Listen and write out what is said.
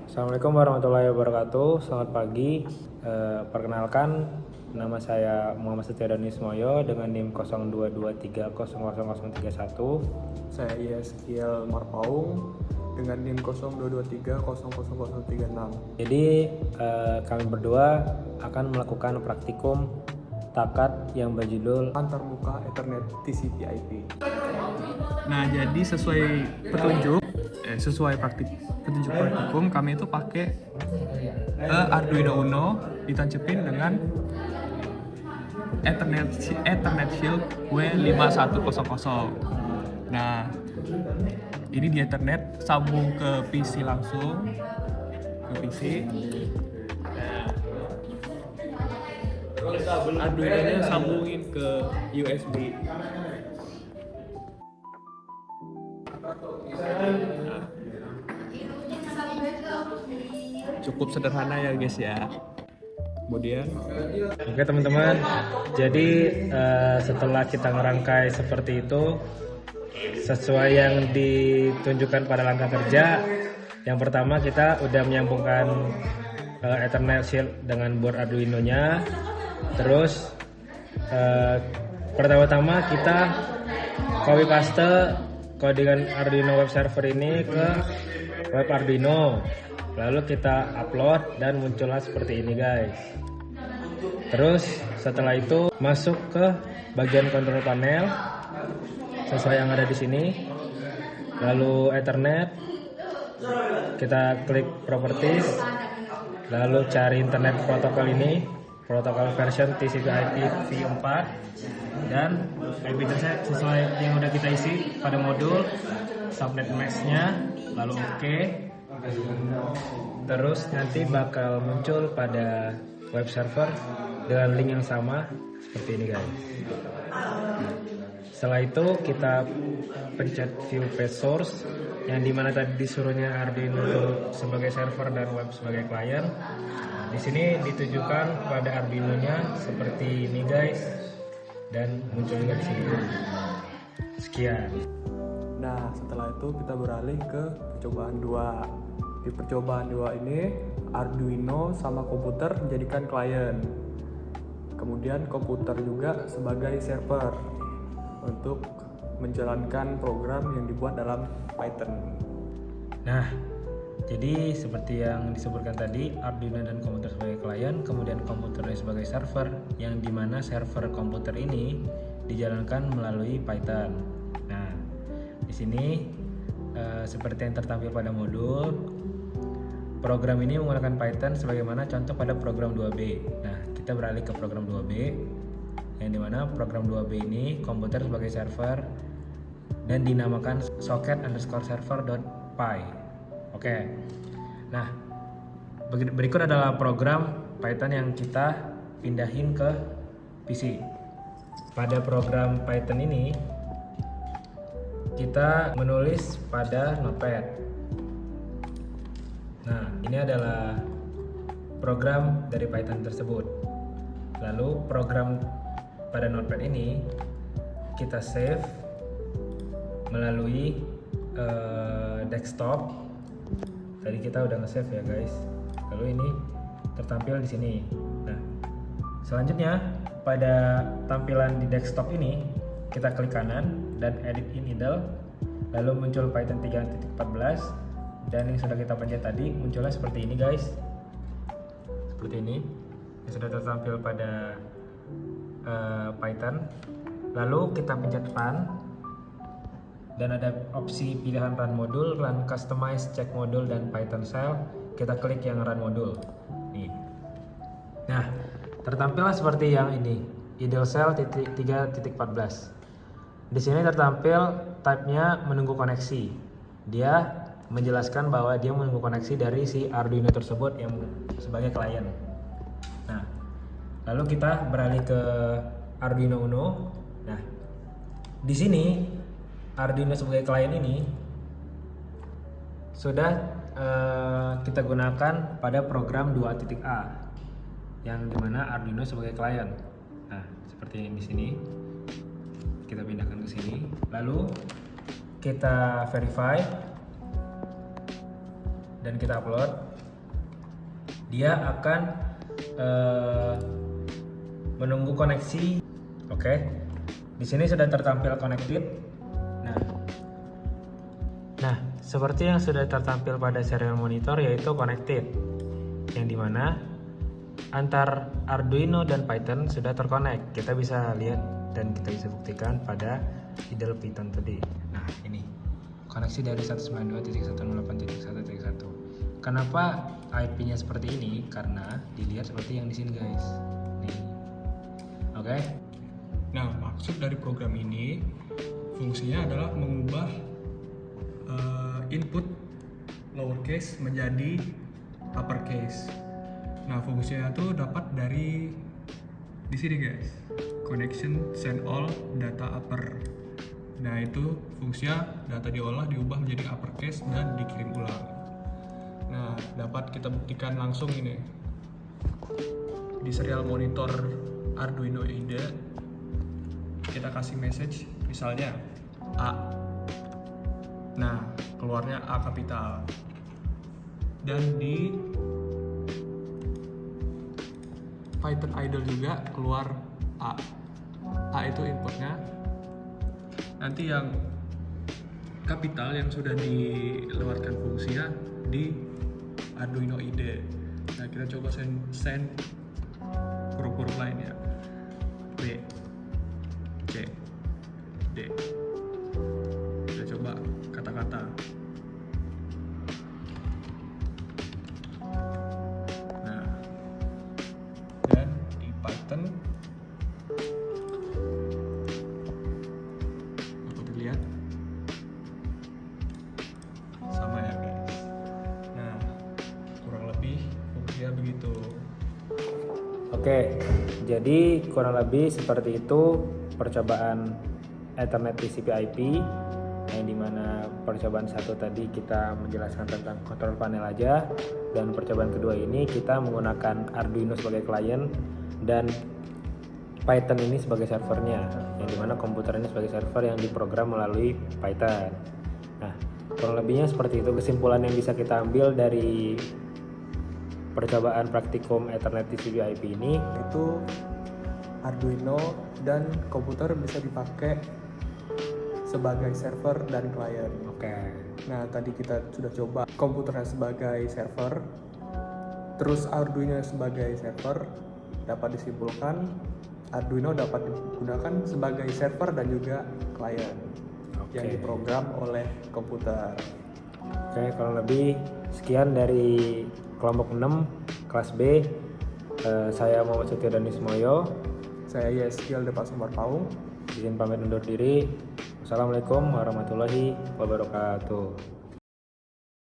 Assalamualaikum warahmatullahi wabarakatuh. Selamat pagi. Perkenalkan, nama saya Muhammad Setiadani Ismoyo dengan NIM 0223000031. Saya Yeskiel Marpaung dengan NIM 0223000036. Jadi kami berdua akan melakukan praktikum takat yang berjudul Antarmuka Ethernet TCP/IP. Nah, jadi sesuai petunjuk praktikum kami itu pakai Arduino Uno ditancepin dengan Ethernet Shield W5100. Nah, ini di Ethernet sambung ke PC langsung ke PC. Arduino-nya sambungin ke USB. Cukup sederhana ya guys ya. Kemudian Oke teman-teman, jadi setelah kita ngerangkai seperti itu sesuai yang ditunjukkan pada langkah kerja, yang pertama kita udah menyambungkan Ethernet Shield dengan board Arduino-nya. Terus pertama-tama kita copy paste codingan Arduino web server ini ke web Arduino, lalu kita upload dan muncullah seperti ini guys. Terus setelah itu masuk ke bagian control panel sesuai yang ada di sini, lalu Ethernet, kita klik properties, lalu cari internet protokol ini, protokol version TCP/IP v4, dan IP address sesuai yang udah kita isi pada modul, subnet mask-nya, lalu oke. Terus nanti bakal muncul pada web server dengan link yang sama seperti ini guys. Setelah itu kita pencet view page source, yang dimana tadi disuruhnya Arduino sebagai server dan web sebagai klien. Di sini ditujukan pada Arduino-nya seperti ini guys, dan muncul juga di sini. Sekian. Nah, setelah itu kita beralih ke percobaan 2. Di percobaan 2 ini Arduino sama komputer dijadikan klien. Kemudian komputer juga sebagai server untuk menjalankan program yang dibuat dalam Python. Nah, jadi seperti yang disebutkan tadi, Arduino dan komputer sebagai klien, kemudian komputernya sebagai server, yang dimana server komputer ini dijalankan melalui Python. Nah, di sini seperti yang tertampil pada modul, program ini menggunakan Python sebagaimana contoh pada program 2B. Nah, kita beralih ke program 2B, yang dimana program 2B ini komputer sebagai server dan dinamakan socket_server.py. Oke. Nah, berikut adalah program Python yang kita pindahin ke PC. Pada program Python ini kita menulis pada Notepad. Nah, ini adalah program dari Python tersebut. Lalu program pada Notepad ini kita save melalui desktop. Tadi kita udah nge-save ya guys. Lalu ini tertampil di sini. Nah, selanjutnya pada tampilan di desktop ini kita klik kanan dan edit in idle. Lalu muncul Python 3.14 dan yang sudah kita pencet tadi munculnya seperti ini guys. Seperti ini. Yang sudah tertampil pada Python. Lalu kita pencet run dan ada opsi pilihan run modul, run customize, check modul, dan Python shell. Kita klik yang run modul. Nih. Nah, tertampillah seperti yang ini, idle shell 3.14. Di sini tertampil type-nya menunggu koneksi. Dia menjelaskan bahwa dia menunggu koneksi dari si Arduino tersebut yang sebagai klien. Nah, lalu kita beralih ke Arduino Uno. Nah, di sini Arduino sebagai klien ini sudah kita gunakan pada program 2.A, yang dimana Arduino sebagai klien. Nah, seperti yang di sini kita pindahkan ke sini. Lalu kita verify dan kita upload, dia akan menunggu koneksi. Oke, di sini sudah tertampil connected. Nah, seperti yang sudah tertampil pada serial monitor yaitu connected, yang dimana antar Arduino dan Python sudah terkonek. Kita bisa lihat dan kita bisa buktikan pada idle Python tadi. Nah, ini koneksi dari 192.168.1.1. Kenapa IP-nya seperti ini? Karena dilihat seperti yang di sini, guys. Nih. Oke. Nah, maksud dari program ini fungsinya adalah mengubah input lowercase menjadi uppercase. Nah, fungsinya tuh dapat dari di sini, guys. Connection send all data upper. Nah, itu fungsinya data diolah diubah menjadi uppercase dan dikirim ulang. Nah, dapat kita buktikan langsung ini di serial monitor Arduino IDE. Kita kasih message misalnya A. Nah, keluarnya A kapital. Dan di Python idle juga keluar A. A itu inputnya. Nanti yang kapital yang sudah dilewatkan fungsinya di Arduino IDE. Nah, kita coba send huruf-huruf lainnya. B, C, D. Kita coba kata-kata. Nah, dan di Python dapat dilihat sama ya, guys. Nah, kurang lebih fungsinya begitu. Oke, jadi kurang lebih seperti itu percobaan Ethernet TCP/IP, yang dimana percobaan satu tadi kita menjelaskan tentang kontrol panel aja, dan percobaan kedua ini kita menggunakan Arduino sebagai klien dan Python ini sebagai servernya, yang dimana komputer ini sebagai server yang diprogram melalui Python. Nah, kurang lebihnya seperti itu kesimpulan yang bisa kita ambil dari percobaan praktikum Ethernet TCP/IP ini. Itu Arduino dan komputer bisa dipakai sebagai server dan klien. Oke. Nah, tadi kita sudah coba komputernya sebagai server, terus Arduino sebagai server. Dapat disimpulkan Arduino dapat digunakan sebagai server dan juga klien yang diprogram oleh komputer. Oke, kurang lebih sekian dari kelompok 6 kelas B. Saya Muhammad Setio Danismoyo. Saya Yeskiel Depak Sumber Paung. Izin pamit undur diri. Wassalamualaikum warahmatullahi wabarakatuh.